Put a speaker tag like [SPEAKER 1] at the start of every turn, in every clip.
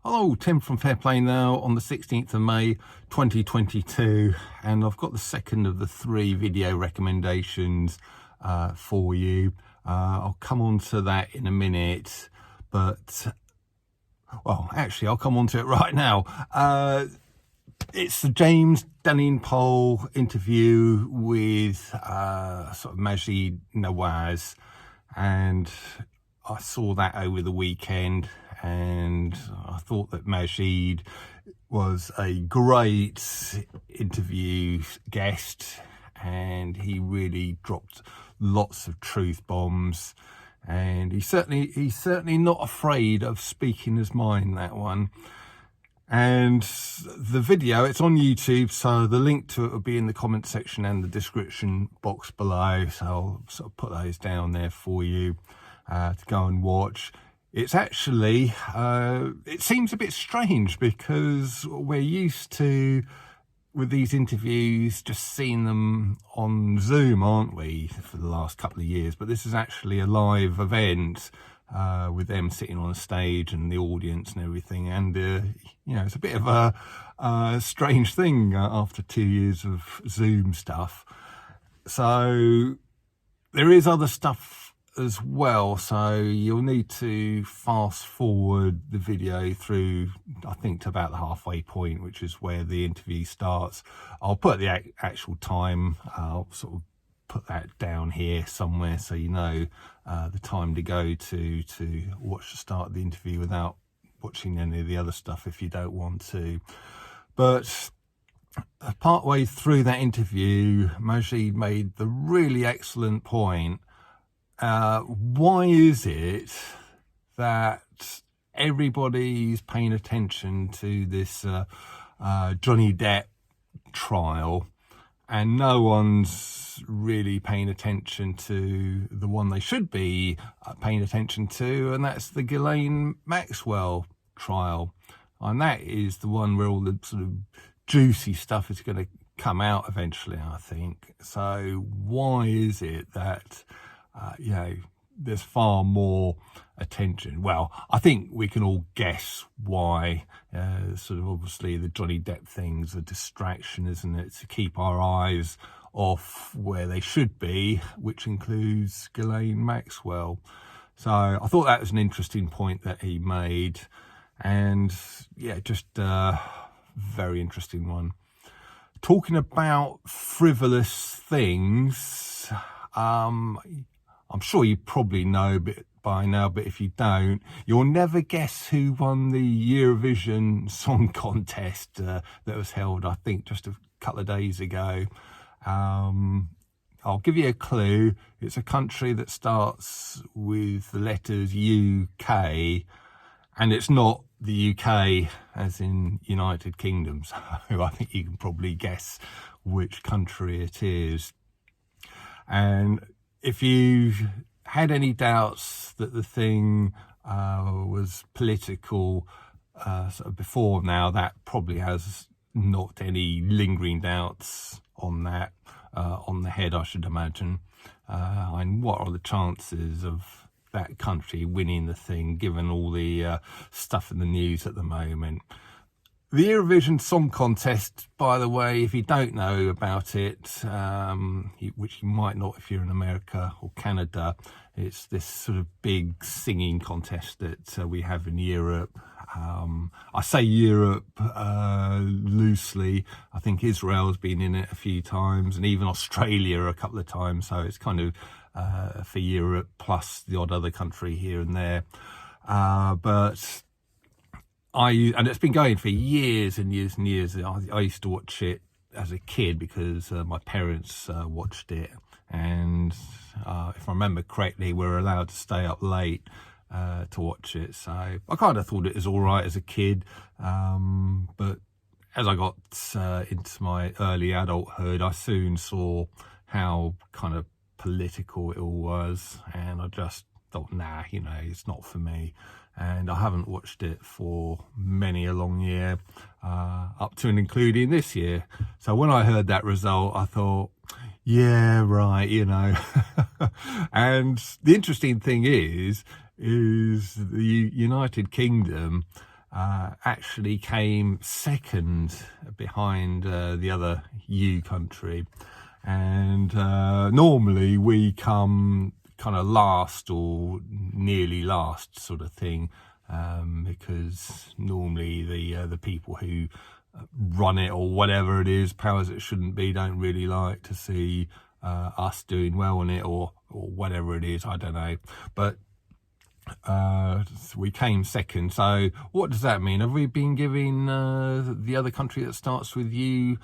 [SPEAKER 1] Hello, Tim from Fair Play Now on the 16th of May 2022, and I've got the second of the three video recommendations for you. I'll come on to that in a minute, but well, actually I'll come on to it right now. It's the James Dunning-Pole interview with sort of Majid Nawaz, and I saw that over the weekend, and I thought that Majid was a great interview guest, and he really dropped lots of truth bombs, and he's certainly not afraid of speaking his mind, that one. And the video, it's on YouTube, so the link to it will be in the comment section and the description box below, so I'll sort of put those down there for you to go and watch. It's actually it seems a bit strange because we're used to, with these interviews, just seeing them on Zoom, aren't we, for the last couple of years, but this is actually a live event with them sitting on a stage and the audience and everything, and you know, it's a bit of a strange thing after 2 years of Zoom stuff. So there is other stuff as well, so you'll need to fast forward the video through, I think, to about the halfway point, which is where the interview starts. I'll put the actual time, I'll sort of put that down here somewhere so you know the time to go to watch the start of the interview without watching any of the other stuff if you don't want to. But part way through that interview, Majid made the really excellent point. Why is it that everybody's paying attention to this Johnny Depp trial, and no one's really paying attention to the one they should be paying attention to, and that's the Ghislaine Maxwell trial? And that is the one where all the sort of juicy stuff is going to come out eventually, I think. So why is it that you know, there's far more attention? Well, I think we can all guess why. Sort of obviously the Johnny Depp thing's a distraction, isn't it, to keep our eyes off where they should be, which includes Ghislaine Maxwell. So I thought that was an interesting point that he made, and yeah, just a very interesting one. Talking about frivolous things, I'm sure you probably know by now, but if you don't, you'll never guess who won the Eurovision Song Contest that was held, I think, just a couple of days ago. I'll give you a clue. It's a country that starts with the letters UK, and it's not the UK as in United Kingdom, so I think you can probably guess which country it is. And if you had any doubts that the thing was political sort of before now, that probably has knocked any lingering doubts on that on the head, I should imagine. And what are the chances of that country winning the thing, given all the stuff in the news at the moment? The Eurovision Song Contest, by the way, if you don't know about it, which you might not if you're in America or Canada, it's this sort of big singing contest that we have in Europe. I say Europe loosely. I think Israel's been in it a few times, and even Australia a couple of times. So it's kind of for Europe plus the odd other country here and there. But and it's been going for years and years and years. I used to watch it as a kid because my parents watched it, and if I remember correctly, we were allowed to stay up late to watch it. So I kind of thought it was all right as a kid, but as I got into my early adulthood, I soon saw how kind of political it all was, and I just thought, nah, you know, it's not for me. And I haven't watched it for many a long year, up to and including this year. So when I heard that result, I thought, yeah, right, you know. And the interesting thing is the United Kingdom actually came second behind the other EU country. And normally we come kind of last or nearly last sort of thing, because normally the people who run it or whatever it is, powers that shouldn't be, don't really like to see us doing well on it, or whatever it is, I don't know. But we came second. So what does that mean? Have we been giving the other country that starts with U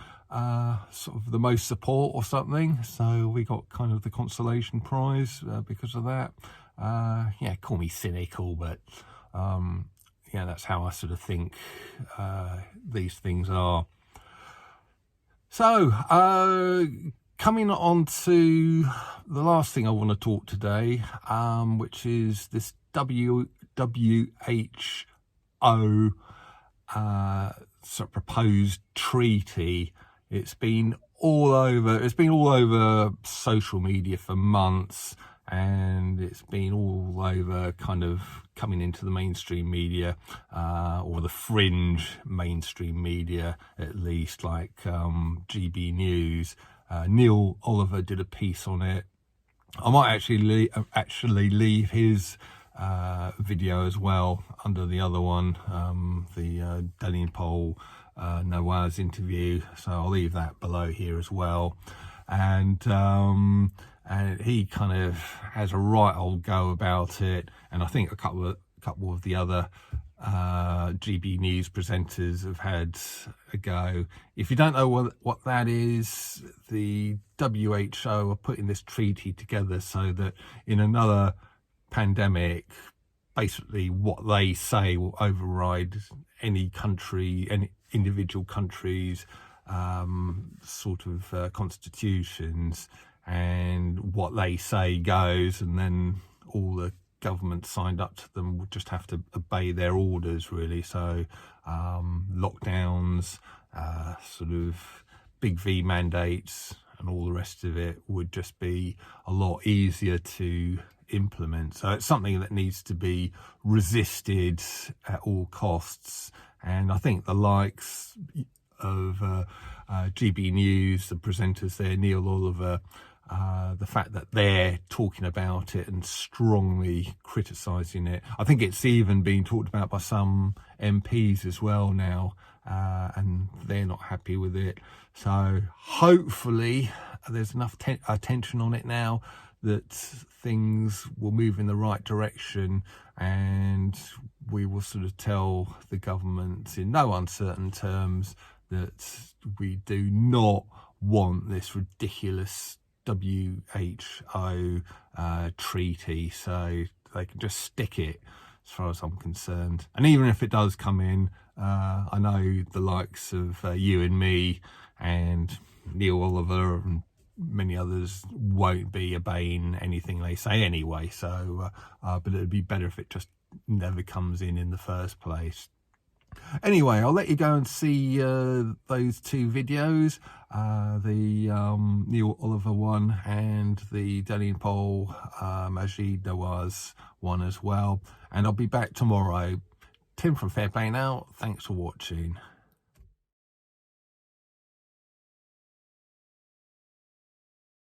[SPEAKER 1] sort of the most support or something? So we got kind of the consolation prize because of that. Yeah, call me cynical, but yeah, that's how I sort of think these things are. So coming on to the last thing I want to talk today, which is this WHO sort of proposed treaty. It's been all over social media for months, and it's been all over kind of coming into the mainstream media, or the fringe mainstream media at least, like GB News. Neil Oliver did a piece on it. I might actually leave his video as well under the other one, the Daniel Paul Noah's interview, so I'll leave that below here as well. And he kind of has a right old go about it, and I think a couple of the other GB News presenters have had a go. If you don't know what that is, the WHO are putting this treaty together so that in another pandemic, basically what they say will override any country, any individual countries' sort of constitutions, and what they say goes, and then all the government signed up to them would just have to obey their orders, really. So lockdowns, sort of big V mandates and all the rest of it would just be a lot easier to implement. So it's something that needs to be resisted at all costs. And I think the likes of GB News, the presenters there, Neil Oliver, the fact that they're talking about it and strongly criticising it. I think it's even being talked about by some MPs as well now, and they're not happy with it. So hopefully there's enough attention on it now that things will move in the right direction, and we will sort of tell the government in no uncertain terms that we do not want this ridiculous WHO treaty, so they can just stick it, as far as I'm concerned. And even if it does come in, I know the likes of you and me and Neil Oliver and many others won't be obeying anything they say anyway, so but it'd be better if it just never comes in the first place. Anyway, I'll let you go and see those two videos, the Neil Oliver one and the Daniel Paul Majid Nawaz one as well. And I'll be back tomorrow. Tim from Fairplay now. Thanks for watching.